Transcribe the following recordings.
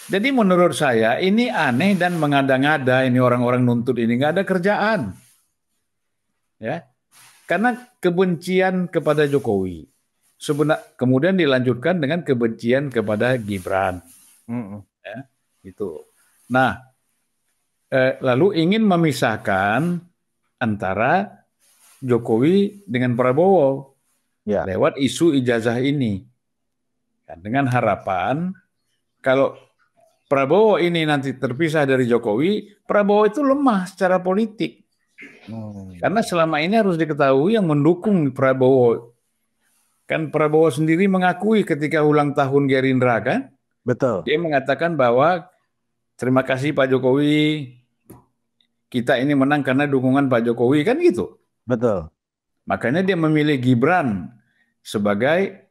Jadi menurut saya ini aneh dan mengada-ngada ini orang-orang nuntut ini nggak ada kerjaan, ya. Karena kebencian kepada Jokowi. Kemudian dilanjutkan dengan kebencian kepada Gibran, Mm-mm. ya, itu. Nah, lalu ingin memisahkan antara Jokowi dengan Prabowo Ya, lewat isu ijazah ini. Ya, dengan harapan kalau Prabowo ini nanti terpisah dari Jokowi, Prabowo itu lemah secara politik. Hmm. Karena selama ini harus diketahui yang mendukung Prabowo. Kan Prabowo sendiri mengakui ketika ulang tahun Gerindra kan, Betul, dia mengatakan bahwa terima kasih Pak Jokowi, kita ini menang karena dukungan Pak Jokowi kan gitu. betul. Makanya dia memilih Gibran sebagai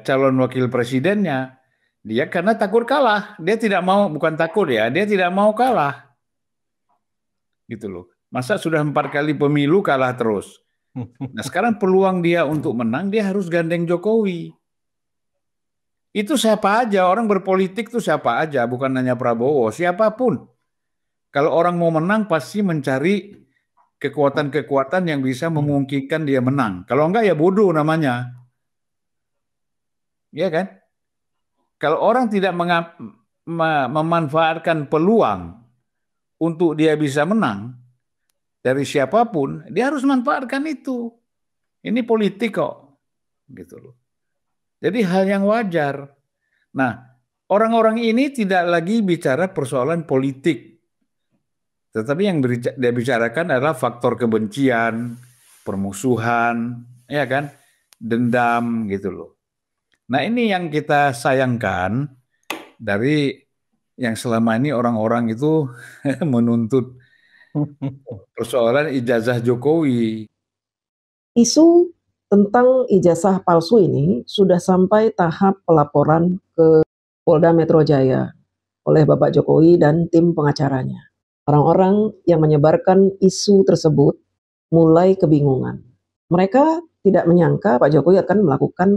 calon wakil presidennya. Dia karena takut kalah, dia tidak mau, bukan takut ya, dia tidak mau kalah gitu loh. Masa sudah 4 kali pemilu kalah terus. Nah sekarang peluang dia untuk menang dia harus gandeng Jokowi. Itu siapa aja, orang berpolitik itu siapa aja, bukan hanya Prabowo, siapapun. Kalau orang mau menang pasti mencari kekuatan-kekuatan yang bisa memungkinkan dia menang. Kalau enggak ya bodoh namanya. Ya kan? Kalau orang tidak memanfaatkan peluang untuk dia bisa menang dari siapapun, dia harus manfaatkan itu. Ini politik kok, gitu loh. Jadi hal yang wajar. Nah, orang-orang ini tidak lagi bicara persoalan politik, tetapi yang dia bicarakan adalah faktor kebencian, permusuhan, ya kan, dendam gitu loh. Nah, ini yang kita sayangkan dari yang selama ini orang-orang itu menuntut persoalan ijazah Jokowi. Isu tentang ijazah palsu ini sudah sampai tahap pelaporan ke Polda Metro Jaya oleh Bapak Jokowi dan tim pengacaranya. Orang-orang yang menyebarkan isu tersebut mulai kebingungan. Mereka tidak menyangka Pak Jokowi akan melakukan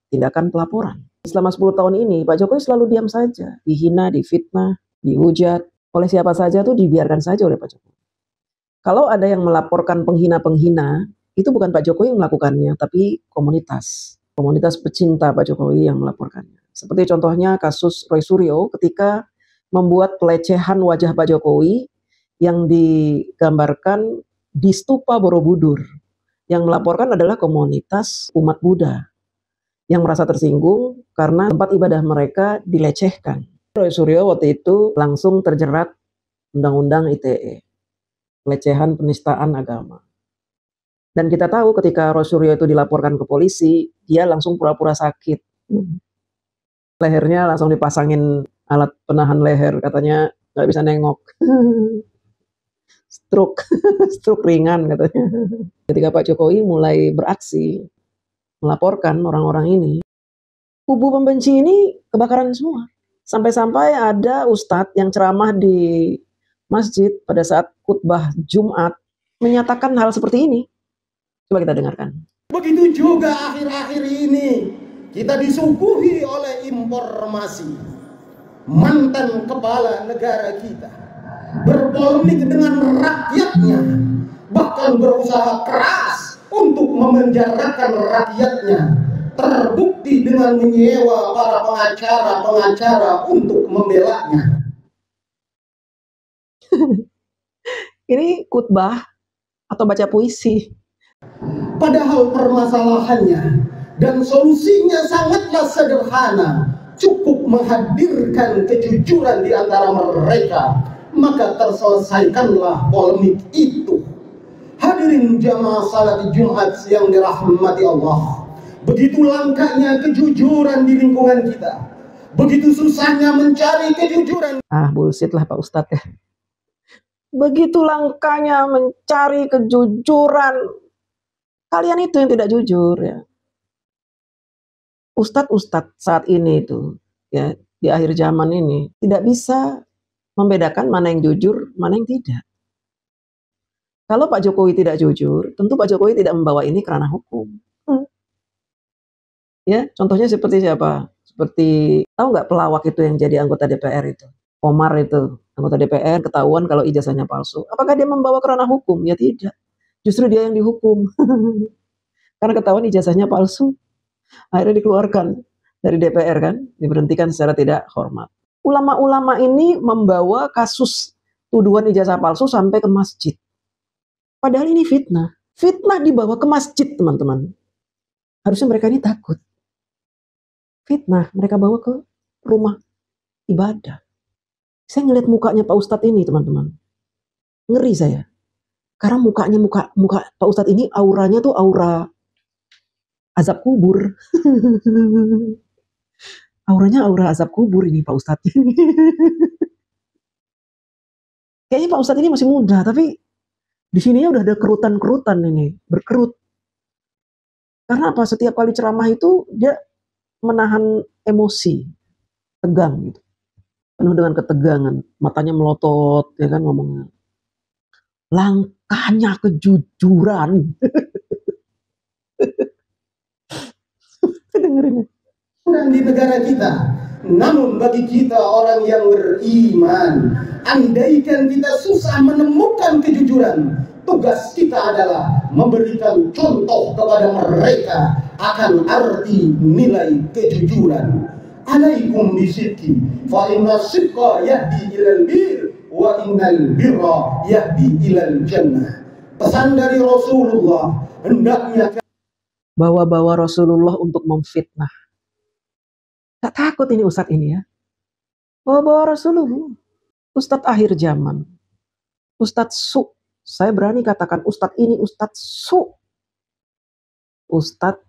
tindakan pelaporan. Selama 10 tahun ini, Pak Jokowi selalu diam saja, dihina, difitnah, dihujat, oleh siapa saja tuh dibiarkan saja oleh Pak Jokowi. Kalau ada yang melaporkan penghina-penghina, itu bukan Pak Jokowi yang melakukannya, tapi komunitas pecinta Pak Jokowi yang melaporkannya. Seperti contohnya kasus Roy Suryo ketika membuat pelecehan wajah Pak Jokowi yang digambarkan di stupa Borobudur. Yang melaporkan adalah komunitas umat Buddha yang merasa tersinggung karena tempat ibadah mereka dilecehkan. Roy Suryo waktu itu langsung terjerat Undang-Undang ITE, pelecehan penistaan agama. Dan kita tahu ketika Roy Suryo itu dilaporkan ke polisi, dia langsung pura-pura sakit. Lehernya langsung dipasangin alat penahan leher, katanya nggak bisa nengok. Stroke, stroke ringan katanya. Ketika Pak Jokowi mulai beraksi, melaporkan orang-orang ini, kubu pembenci ini kebakaran semua. Sampai-sampai ada ustadz yang ceramah di masjid pada saat khutbah Jumat menyatakan hal seperti ini. Coba kita dengarkan. Begitu juga akhir-akhir ini kita disuguhi oleh informasi mantan kepala negara kita berpolemik dengan rakyatnya, bahkan berusaha keras untuk memenjarakan rakyatnya, terbukti dengan menyewa para pengacara-pengacara untuk membelanya. Ini khutbah atau baca puisi. Padahal permasalahannya dan solusinya sangatlah sederhana, cukup menghadirkan kejujuran di antara mereka, maka terselesaikanlah polemik itu. Hadirin jamaah salat Jumat yang dirahmati Allah, begitu langkahnya kejujuran di lingkungan kita, begitu susahnya mencari kejujuran. Bullshit lah Pak Ustadz ya. Begitu langkahnya mencari kejujuran, kalian itu yang tidak jujur ya. Ustadz-ustadz saat ini itu ya, di akhir zaman ini tidak bisa membedakan mana yang jujur, mana yang tidak. Kalau Pak Jokowi tidak jujur, tentu Pak Jokowi tidak membawa ini ke ranah hukum. Ya, contohnya seperti siapa? Seperti, tahu nggak pelawak itu yang jadi anggota DPR itu? Komar itu, anggota DPR, ketahuan kalau ijazahnya palsu. Apakah dia membawa ke ranah hukum? Ya tidak. Justru dia yang dihukum. Karena ketahuan ijazahnya palsu. Akhirnya dikeluarkan dari DPR kan, diberhentikan secara tidak hormat. Ulama-ulama ini membawa kasus tuduhan ijazah palsu sampai ke masjid. Padahal ini fitnah. Fitnah dibawa ke masjid, teman-teman. Harusnya mereka ini takut. Fitnah mereka bawa ke rumah ibadah. Saya ngeliat mukanya Pak Ustadz ini, teman-teman. Ngeri saya. Karena mukanya muka Pak Ustadz ini auranya tuh aura azab kubur. Auranya aura azab kubur ini Pak Ustadz. Kayaknya Pak Ustadz ini masih muda, tapi di sininya udah ada kerutan-kerutan ini, berkerut. Karena apa? Setiap kali ceramah itu dia menahan emosi, tegang gitu. Penuh dengan ketegangan, matanya melotot, ya kan ngomongnya. Langkahnya kejujuran. Dengerin ya. Dan di negara kita, namun bagi kita orang yang beriman, andaikan kita susah menemukan kejujuran, tugas kita adalah memberikan contoh kepada mereka akan arti nilai kejujuran. Alaikum bisidqi fa inna sidqa yahdi ilal bir wa innal birra yahdi ilal jannah. Pesan dari Rasulullah, hendaknya bawa-bawa Rasulullah untuk memfitnah. Gak takut ini Ustadz ini ya. Bawa-bawa Rasulullah. Ustadz akhir zaman. Ustadz su. Saya berani katakan Ustadz ini Ustadz su. Ustadz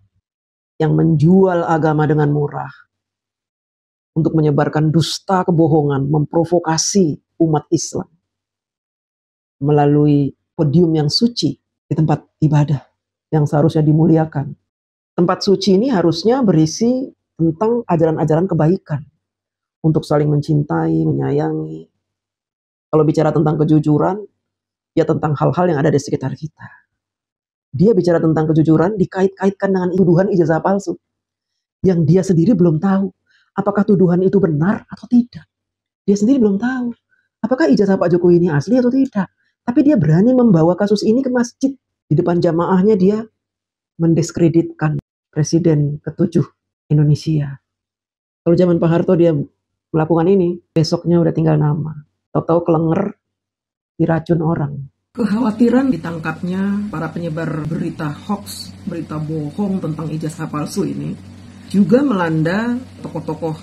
yang menjual agama dengan murah. Untuk menyebarkan dusta kebohongan, memprovokasi umat Islam. Melalui podium yang suci di tempat ibadah yang seharusnya dimuliakan. Tempat suci ini harusnya berisi tentang ajaran-ajaran kebaikan. Untuk saling mencintai, menyayangi. Kalau bicara tentang kejujuran, ya tentang hal-hal yang ada di sekitar kita. Dia bicara tentang kejujuran dikait-kaitkan dengan tuduhan ijazah palsu. Yang dia sendiri belum tahu. Apakah tuduhan itu benar atau tidak. Dia sendiri belum tahu. Apakah ijazah Pak Jokowi ini asli atau tidak. Tapi dia berani membawa kasus ini ke masjid. Di depan jamaahnya dia mendiskreditkan Presiden ke-7 Indonesia. Kalau zaman Pak Harto dia melakukan ini, besoknya udah tinggal nama. Tahu-tahu kelenger, diracun orang. Kekhawatiran ditangkapnya para penyebar berita hoax, berita bohong tentang ijazah palsu ini juga melanda tokoh-tokoh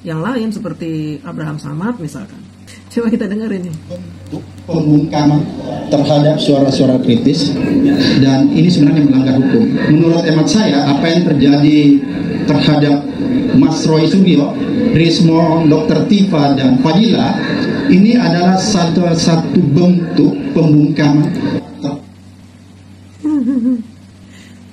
yang lain seperti Abraham Samad misalkan. Coba kita dengar ini. Untuk pembungkaman terhadap suara-suara kritis, dan ini sebenarnya melanggar hukum. Menurut hemat saya, apa yang terjadi terhadap Mas Roy Suryo, Rismo, Dr. Tifa, dan Fadila, ini adalah satu bentuk pembungkaman.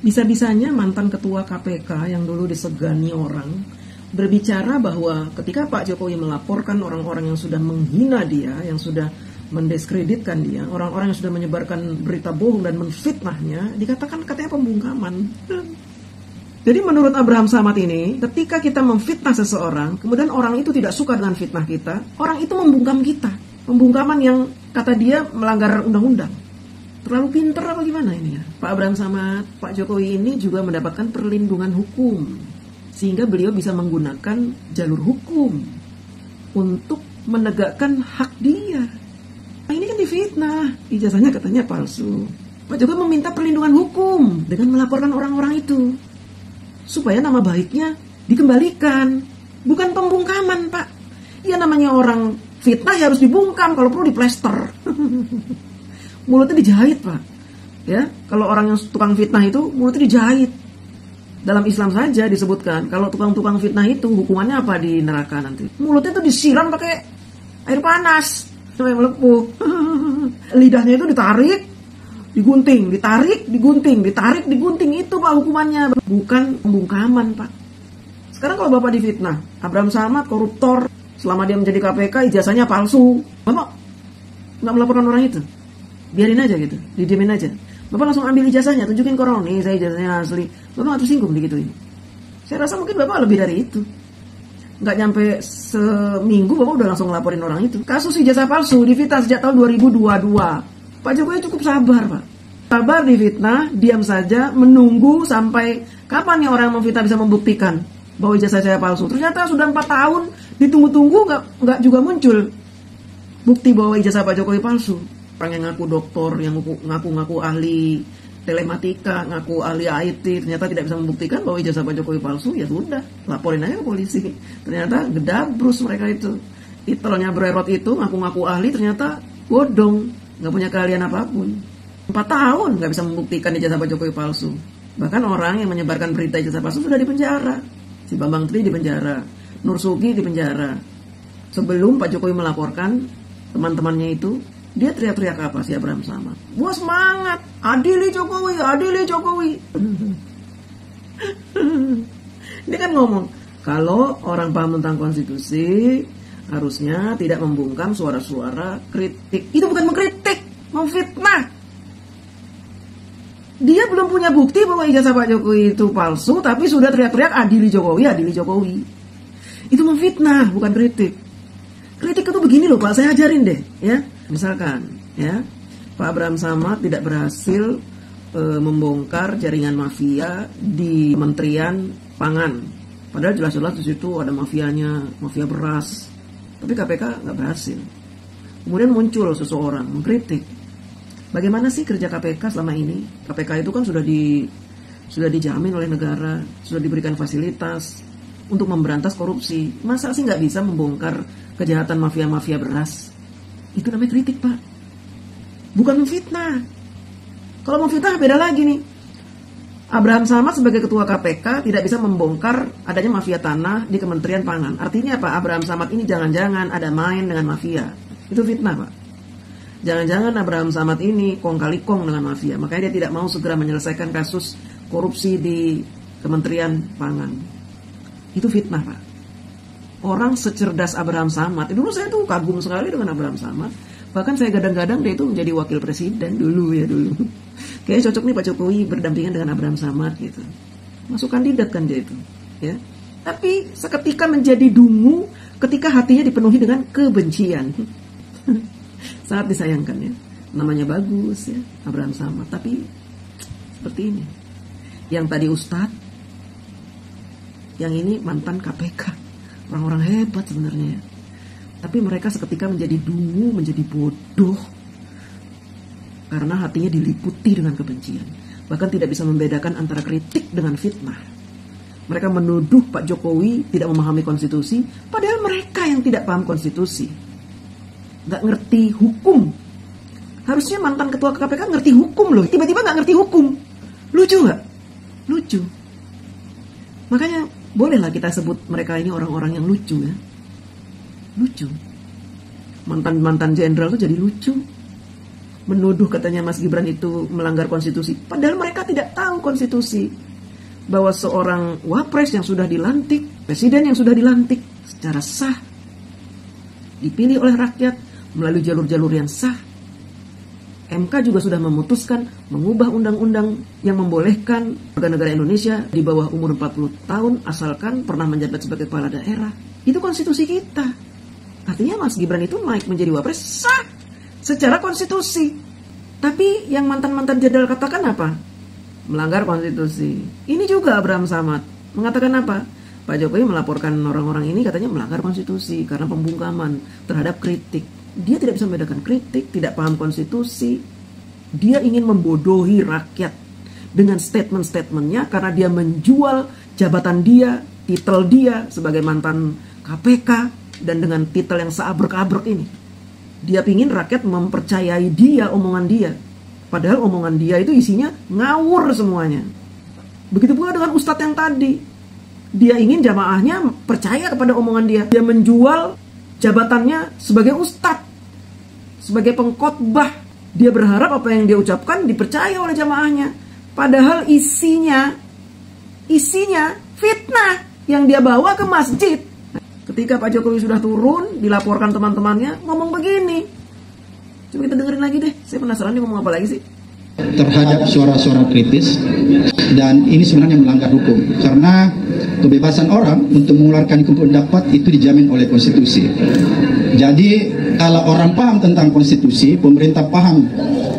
Bisa-bisanya mantan ketua KPK yang dulu disegani orang berbicara bahwa ketika Pak Jokowi melaporkan orang-orang yang sudah menghina dia, yang sudah mendiskreditkan dia, orang-orang yang sudah menyebarkan berita bohong dan menfitnahnya, dikatakan katanya pembungkaman. Jadi menurut Abraham Samad ini, ketika kita memfitnah seseorang, kemudian orang itu tidak suka dengan fitnah kita, orang itu membungkam kita. Pembungkaman yang kata dia melanggar undang-undang. Terlalu pinter apa gimana ini ya? Pak Abraham Samad, Pak Jokowi ini juga mendapatkan perlindungan hukum. Sehingga beliau bisa menggunakan jalur hukum untuk menegakkan hak dia. Nah, ini kan difitnah, ijazahnya katanya palsu. Pak Jokowi meminta perlindungan hukum dengan melaporkan orang-orang itu. Supaya nama baiknya dikembalikan. Bukan pembungkaman, Pak. Ya namanya orang fitnah ya harus dibungkam, kalau perlu diplester. Mulutnya dijahit, Pak. Ya, kalau orang yang tukang fitnah itu mulutnya dijahit. Dalam Islam saja disebutkan, kalau tukang-tukang fitnah itu hukumannya apa di neraka nanti? Mulutnya itu disiram pakai air panas sampai melepuh. Lidahnya itu ditarik, digunting, ditarik, digunting, ditarik, digunting, itu Pak hukumannya, bukan pembungkaman, Pak. Sekarang kalau Bapak difitnah, Abraham Samad koruptor, selama dia menjadi KPK ijazahnya palsu, Bapak nggak melaporkan orang itu, biarin aja gitu, didiemin aja. Bapak langsung ambil ijazahnya, tunjukin ke orang, nih saya ijazahnya asli. Bapak nggak tersinggung digituin. Saya rasa mungkin Bapak lebih dari itu. nggak nyampe seminggu Bapak udah langsung ngelaporin orang itu. Kasus ijazah palsu difitnah sejak tahun 2022. Pak Jokowi cukup sabar, Pak. Sabar difitnah, diam saja, menunggu sampai kapan nih orang yang memfitnah bisa membuktikan bahwa ijazah saya palsu. Ternyata sudah 4 tahun ditunggu-tunggu nggak juga muncul bukti bahwa ijazah Pak Jokowi palsu. Orang yang ngaku doktor, yang ngaku ahli telematika, ngaku ahli IT, ternyata tidak bisa membuktikan bahwa ijazah Pak Jokowi palsu, ya sudah, laporin aja ke polisi. Ternyata gedabrus mereka itu. Titelnya bererot itu, ngaku-ngaku ahli, ternyata bodong, nggak punya keahlian apapun. 4 tahun nggak bisa membuktikan ijazah Pak Jokowi palsu. Bahkan orang yang menyebarkan berita ijazah palsu sudah dipenjara. Si Bambang Tri dipenjara, Nur Sugi dipenjara. Sebelum Pak Jokowi melaporkan teman-temannya itu, dia teriak-teriak apa si Abraham Samad? Gua semangat, adili Jokowi, adili Jokowi. Dia kan ngomong, kalau orang paham tentang konstitusi, harusnya tidak membungkam suara-suara kritik. Itu bukan mengkritik, memfitnah. Dia belum punya bukti bahwa ijazah Pak Jokowi itu palsu, tapi sudah teriak-teriak adili Jokowi, adili Jokowi. Itu memfitnah, bukan kritik. Kritik itu begini loh Pak, saya ajarin deh, ya. Misalkan, ya, Pak Abraham Samad tidak berhasil membongkar jaringan mafia di Kementerian Pangan. Padahal jelas-jelas di situ ada mafianya, mafia beras. Tapi KPK nggak berhasil. Kemudian muncul seseorang mengkritik. Bagaimana sih kerja KPK selama ini? KPK itu kan sudah dijamin oleh negara, sudah diberikan fasilitas untuk memberantas korupsi. Masa sih nggak bisa membongkar kejahatan mafia-mafia beras? Itu namanya kritik, Pak. Bukan memfitnah. Kalau memfitnah beda lagi nih. Abraham Samad sebagai ketua KPK tidak bisa membongkar adanya mafia tanah di Kementerian Pangan. Artinya apa? Abraham Samad ini jangan-jangan ada main dengan mafia. Itu fitnah, Pak. Jangan-jangan Abraham Samad ini kong-kali-kong dengan mafia. Makanya dia tidak mau segera menyelesaikan kasus korupsi di Kementerian Pangan. Itu fitnah, Pak. Orang secerdas Abraham Samad, dulu saya tuh kagum sekali dengan Abraham Samad. Bahkan saya gadang-gadang dia itu menjadi wakil presiden dulu. Kayaknya cocok nih Pak Jokowi berdampingan dengan Abraham Samad gitu. Masuk kandidat kan dia itu, ya. Tapi seketika menjadi dungu ketika hatinya dipenuhi dengan kebencian. Sangat disayangkan ya. Namanya bagus ya, Abraham Samad, tapi seperti ini. Yang tadi Ustadz, yang ini mantan KPK. Orang-orang hebat sebenarnya ya. Tapi mereka seketika menjadi dungu, menjadi bodoh. Karena hatinya diliputi dengan kebencian. Bahkan tidak bisa membedakan antara kritik dengan fitnah. Mereka menuduh Pak Jokowi tidak memahami konstitusi. Padahal mereka yang tidak paham konstitusi. Gak ngerti hukum. Harusnya mantan ketua KPK ngerti hukum loh. Tiba-tiba gak ngerti hukum. Lucu gak? Lucu. Makanya bolehlah kita sebut mereka ini orang-orang yang lucu ya. Lucu. Mantan-mantan jenderal itu jadi lucu. Menuduh katanya Mas Gibran itu melanggar konstitusi. Padahal mereka tidak tahu konstitusi. Bahwa seorang wapres yang sudah dilantik, presiden yang sudah dilantik secara sah, dipilih oleh rakyat melalui jalur-jalur yang sah. MK juga sudah memutuskan mengubah undang-undang yang membolehkan warga negara Indonesia di bawah umur 40 tahun asalkan pernah menjabat sebagai kepala daerah. Itu konstitusi kita. Artinya Mas Gibran itu naik menjadi wapres sah secara konstitusi. Tapi yang mantan-mantan jenderal katakan apa? Melanggar konstitusi. Ini juga Abraham Samad mengatakan apa? Pak Jokowi melaporkan orang-orang ini katanya melanggar konstitusi karena pembungkaman terhadap kritik. Dia tidak bisa membedakan kritik, tidak paham konstitusi. Dia ingin membodohi rakyat dengan statement-statementnya karena dia menjual jabatan dia, titel dia sebagai mantan KPK dan dengan titel yang seabrek-abrek ini. Dia ingin rakyat mempercayai dia, omongan dia. Padahal omongan dia itu isinya ngawur semuanya. Begitu pula dengan ustadz yang tadi. Dia ingin jamaahnya percaya kepada omongan dia. Dia menjual jabatannya sebagai ustadz, sebagai pengkhotbah. Dia berharap apa yang dia ucapkan dipercaya oleh jamaahnya. Padahal isinya fitnah yang dia bawa ke masjid. Ketika Pak Jokowi sudah turun, dilaporkan teman-temannya ngomong begini. Coba kita dengerin lagi deh. Saya penasaran dia ngomong apa lagi sih. terhadap suara-suara kritis, dan ini sebenarnya melanggar hukum karena kebebasan orang untuk mengeluarkan pendapat itu dijamin oleh konstitusi. Jadi kalau orang paham tentang konstitusi, pemerintah paham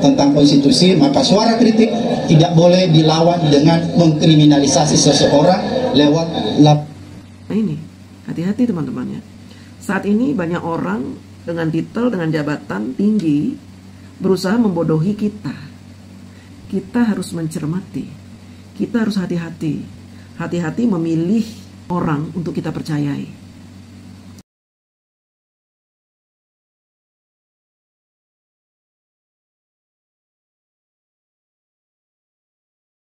tentang konstitusi, maka suara kritik tidak boleh dilawan dengan mengkriminalisasi seseorang lewat Nah ini, hati-hati teman-teman ya. Saat ini banyak orang dengan titel, dengan jabatan tinggi berusaha membodohi kita. Kita harus mencermati, kita harus hati-hati. Hati-hati memilih orang untuk kita percayai.